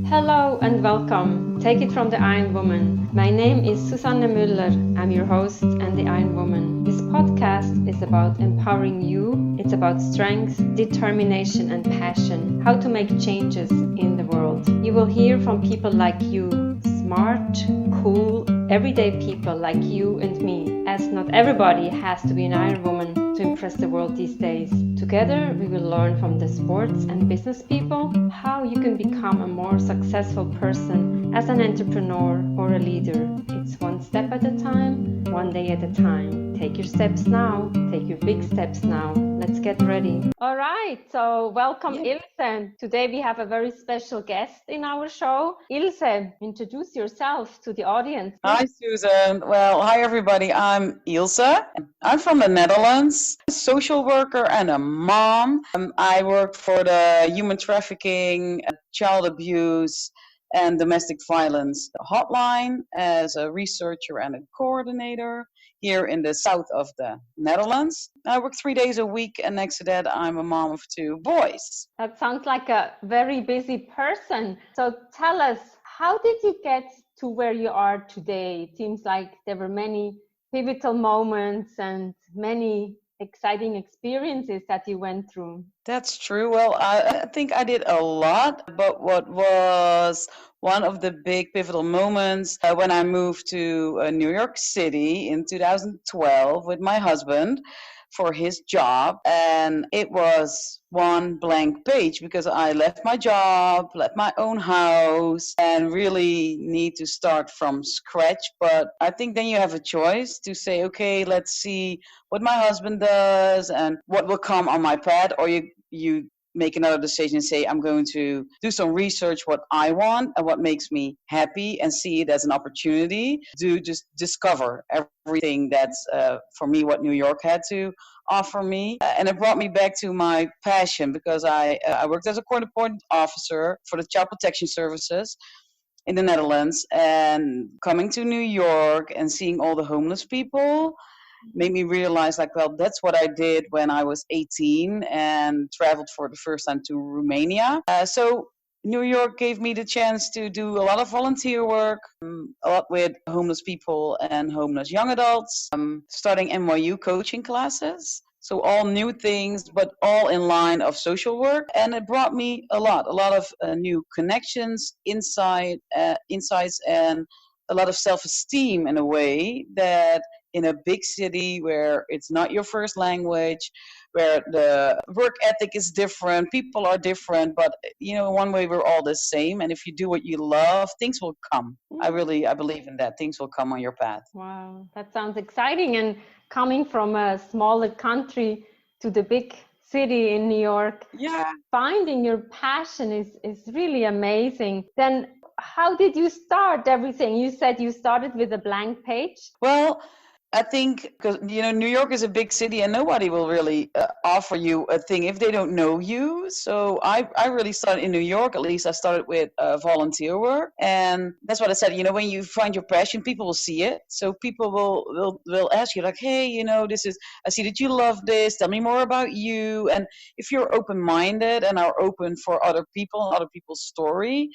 Hello and welcome. Take it from the Iron Woman. My name is Susanne Müller. I'm your host and the Iron Woman. This podcast is about empowering you. It's about strength, determination, and passion. How to make changes in the world. You will hear from people like you, smart, cool, everyday people like you and me, as not everybody has to be an Iron Woman to impress the world these days. Together, we will learn from the sports and business people how you can become a more successful person as an entrepreneur or a leader. It's one step at a time, one day at a time. Take your steps now, take your big steps now. Let's get ready. All right, so welcome Ilse. Today we have a very special guest in our show. Ilse, introduce yourself to the audience. Hi, Susan. Well, hi, everybody. I'm Ilse. I'm from the Netherlands, a social worker and a mom. I work for the human trafficking, child abuse, and domestic violence hotline as a researcher and a coordinator here in the south of the Netherlands. I work 3 days a week, and next to that, I'm a mom of 2 boys. That sounds like a very busy person. So tell us, how did you get to where you are today? It seems like there were many pivotal moments and many exciting experiences that you went through. That's true. Well, I think I did a lot, but what was one of the big pivotal moments when I moved to New York City in 2012 with my husband for his job, and it was one blank page because I left my job, left my own house, and really need to start from scratch. But I think then you have a choice to say, okay, let's see what my husband does and what will come on my path, or you make another decision and say, I'm going to do some research what I want and what makes me happy, and see it as an opportunity to just discover everything that's for me what New York had to offer me. And it brought me back to my passion because I worked as a court appointed officer for the child protection services in the Netherlands, and coming to New York and seeing all the homeless people made me realize, like, well, that's what I did when I was 18 and traveled for the first time to Romania. So New York gave me the chance to do a lot of volunteer work, a lot with homeless people and homeless young adults, starting NYU coaching classes. So all new things, but all in line of social work. And it brought me a lot of new connections, insights, and a lot of self-esteem in a way that in a big city where it's not your first language, where the work ethic is different, people are different, but one way we're all the same. And if you do what you love, things will come. I believe in that. Things will come on your path. Wow, that sounds exciting. And coming from a smaller country to the big city in New York, finding your passion is really amazing. Then how did you start everything? You said you started with a blank page. Well, I think because New York is a big city and nobody will really offer you a thing if they don't know you. So I really started in New York. At least I started with volunteer work, and that's what I said. When you find your passion, people will see it. So people will ask you like, hey, this is. I see that you love this. Tell me more about you. And if you're open-minded and are open for other people and other people's story,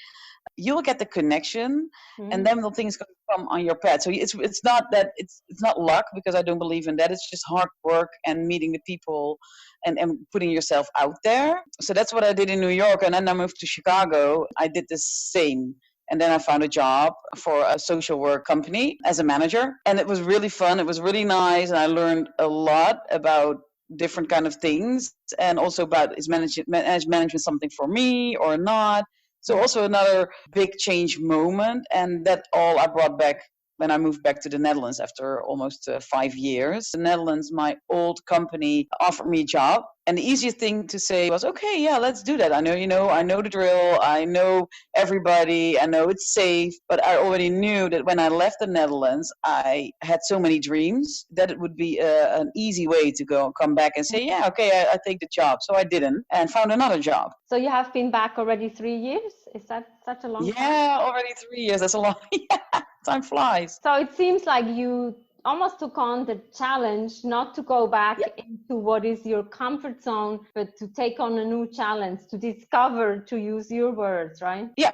you'll get the connection, and then the things going to come on your path. So it's not that it's not luck, because I don't believe in that. It's just hard work and meeting the people and putting yourself out there. So that's what I did in New York, and then I moved to Chicago. I did the same. And then I found a job for a social work company as a manager, and it was really fun. It was really nice, and I learned a lot about different kind of things, and also about is management something for me or not. So also another big change moment, and that all I brought back when I moved back to the Netherlands after almost 5 years. The Netherlands, my old company, offered me a job, and the easiest thing to say was, okay, yeah, let's do that. I know the drill. I know everybody. I know it's safe. But I already knew that when I left the Netherlands, I had so many dreams that it would be an easy way to come back and say, yeah, okay, I take the job. So I didn't, and found another job. So you have been back already 3 years? Is that such a long time? Yeah, already 3 years. That's a long. Yeah, time flies. So it seems like you almost took on the challenge not to go back into what is your comfort zone, but to take on a new challenge, to discover, to use your words, right? Yeah.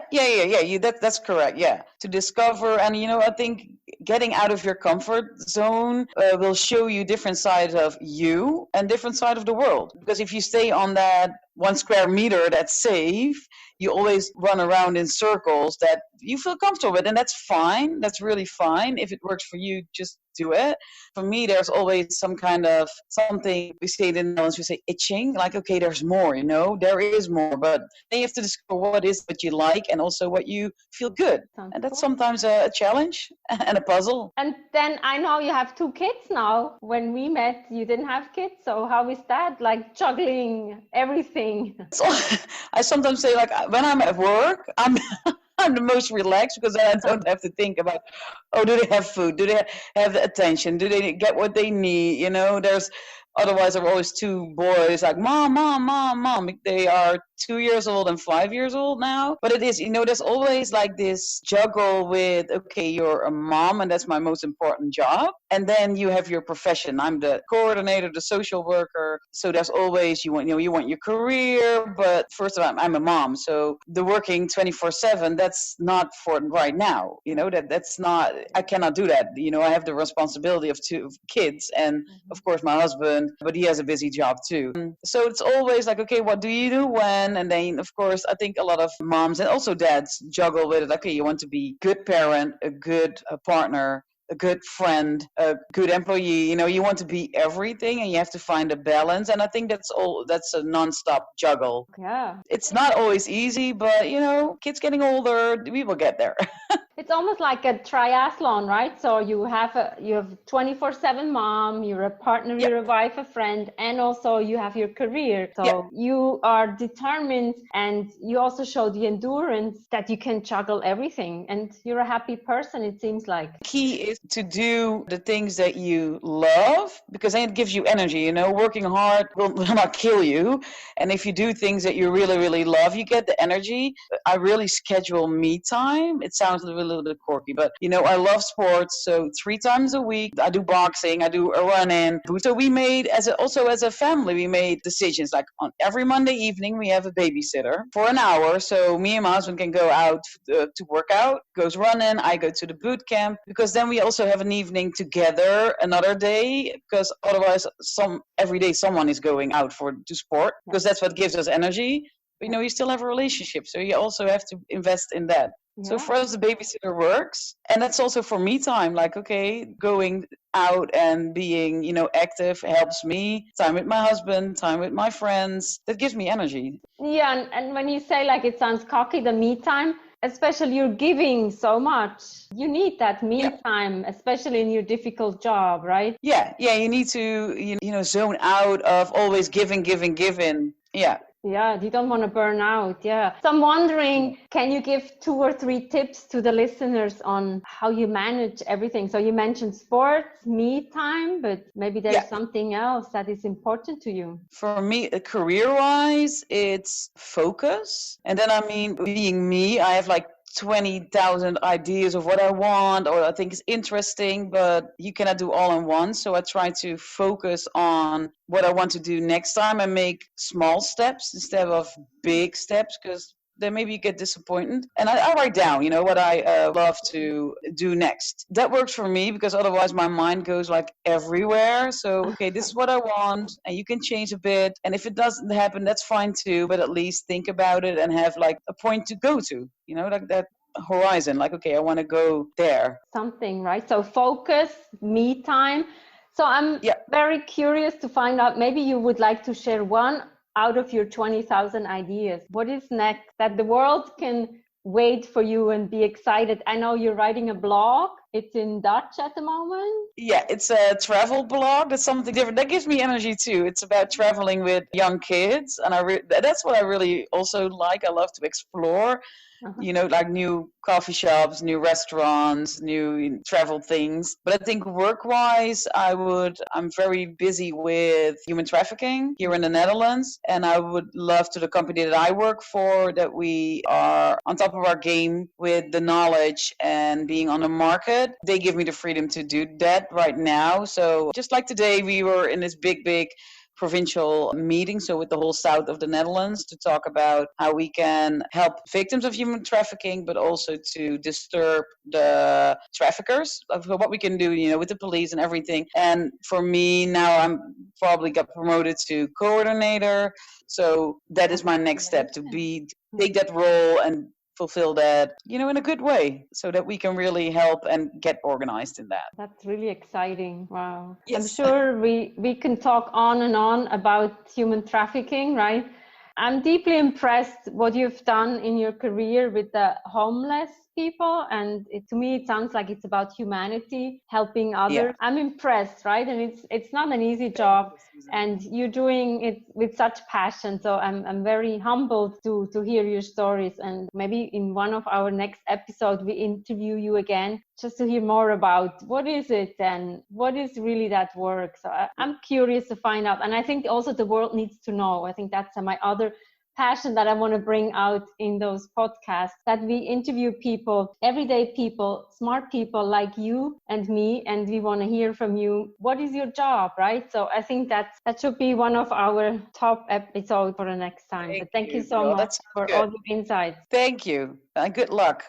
That's correct. Yeah, to discover, and I think getting out of your comfort zone will show you different sides of you and different side of the world. Because if you stay on that 1 square meter that's safe, you always run around in circles that you feel comfortable with, and that's fine. That's really fine. If it works for you, just do it. For me, there's always some kind of something, we say it in the Netherlands, we say itching, like, okay, there's more, there is more, but then you have to discover what is what you like and also what you feel good. And that's sometimes a challenge and a puzzle. And then I know you have 2 kids now. When we met, you didn't have kids. So how is that, like juggling everything? So, I sometimes say, like, when I'm at work, I'm the most relaxed because I don't have to think about, oh, do they have food? Do they have the attention? Do they get what they need? Otherwise, there are always 2 boys like, mom, mom, mom, mom. They are 2 years old and 5 years old now. But it is, there's always like this juggle with, okay, you're a mom and that's my most important job. And then you have your profession. I'm the coordinator, the social worker. So there's always, you want your career, but first of all, I'm a mom. So the working 24/7, that's not for right now. That's not, I cannot do that. I have the responsibility of 2 kids and of course my husband, but he has a busy job too. So it's always like, okay, what do you do when? And then, of course, I think a lot of moms and also dads juggle with it. Okay, you want to be a good parent, a good partner, a good friend, a good employee. You want to be everything and you have to find a balance. And I think that's a nonstop juggle. Yeah. It's not always easy, but, kids getting older, we will get there. It's almost like a triathlon, right? So you have 24/7 mom, you're a partner, you're a wife, a friend, and also you have your career. So you are determined and you also show the endurance that you can juggle everything. And you're a happy person, it seems like. Key is to do the things that you love, because then it gives you energy. Working hard will not kill you. And if you do things that you really, really love, you get the energy. I really schedule me time. It sounds a little bit quirky, but I love sports. So 3 times a week, I do boxing, I do a run-in. So we made, as a family, we made decisions like on every Monday evening, we have a babysitter for an hour. So me and my husband can go out to work out, goes running. I go to the boot camp, because then we also have an evening together another day, because otherwise every day someone is going out to sport, because that's what gives us energy. But, you still have a relationship. So you also have to invest in that. Yeah. So for us, the babysitter works. And that's also for me time. Like, okay, going out and being, active helps me. Time with my husband, time with my friends. That gives me energy. Yeah. And when you say, like, it sounds cocky, the me time, especially you're giving so much. You need that me time, especially in your difficult job, right? Yeah. You need to, zone out of always giving. Yeah. Yeah, you don't want to burn out. Yeah. So I'm wondering, can you give 2 or 3 tips to the listeners on how you manage everything? So you mentioned sports, me time, but maybe there's something else that is important to you. For me, career-wise, it's focus. And then, being me, I have like 20,000 ideas of what I want or I think is interesting, but you cannot do all in one. So I try to focus on what I want to do next time and make small steps instead of big steps, because then maybe you get disappointed. And I write down, what I love to do next. That works for me, because otherwise my mind goes like everywhere. So, okay, this is what I want, and you can change a bit. And if it doesn't happen, that's fine too. But at least think about it and have like a point to go to, like that horizon. Like, okay, I want to go there. Something, right? So focus, me time. So I'm very curious to find out, maybe you would like to share one out of your 20,000 ideas. What is next that the world can wait for you and be excited? I know you're writing a blog. It's in Dutch at the moment. Yeah, it's a travel blog. That's something different. That gives me energy too. It's about traveling with young kids. And that's what I really also like. I love to explore. Uh-huh. like new coffee shops, new restaurants, new travel things. But I think work-wise, I'm very busy with human trafficking here in the Netherlands. And I would love to the company that I work for that we are on top of our game with the knowledge and being on the market. They give me the freedom to do that right now. So just like today, we were in this big provincial meeting, so with the whole south of the Netherlands, to talk about how we can help victims of human trafficking, but also to disturb the traffickers, of what we can do, with the police and everything. And for me now, I'm probably got promoted to coordinator, so that is my next step, to take that role and fulfill that, in a good way, so that we can really help and get organized in that. That's really exciting. Wow. I'm Yes. sure we can talk on and on about human trafficking, right? I'm deeply impressed what you've done in your career with the homeless people, and to me it sounds like it's about humanity, helping others. Yeah. I'm impressed, right? And it's not an easy job, and you're doing it with such passion. So I'm very humbled to hear your stories, and maybe in one of our next episodes we interview you again just to hear more about what is it and what is really that work. So I'm curious to find out, and I think also the world needs to know. I think that's my other passion that I want to bring out in those podcasts, that we interview people, everyday people, smart people like you and me, and we want to hear from you. What is your job, right? So I think that should be one of our top episodes for the next time. But thank you so Well, much that sounds for good. all your insights. Thank you. Good luck.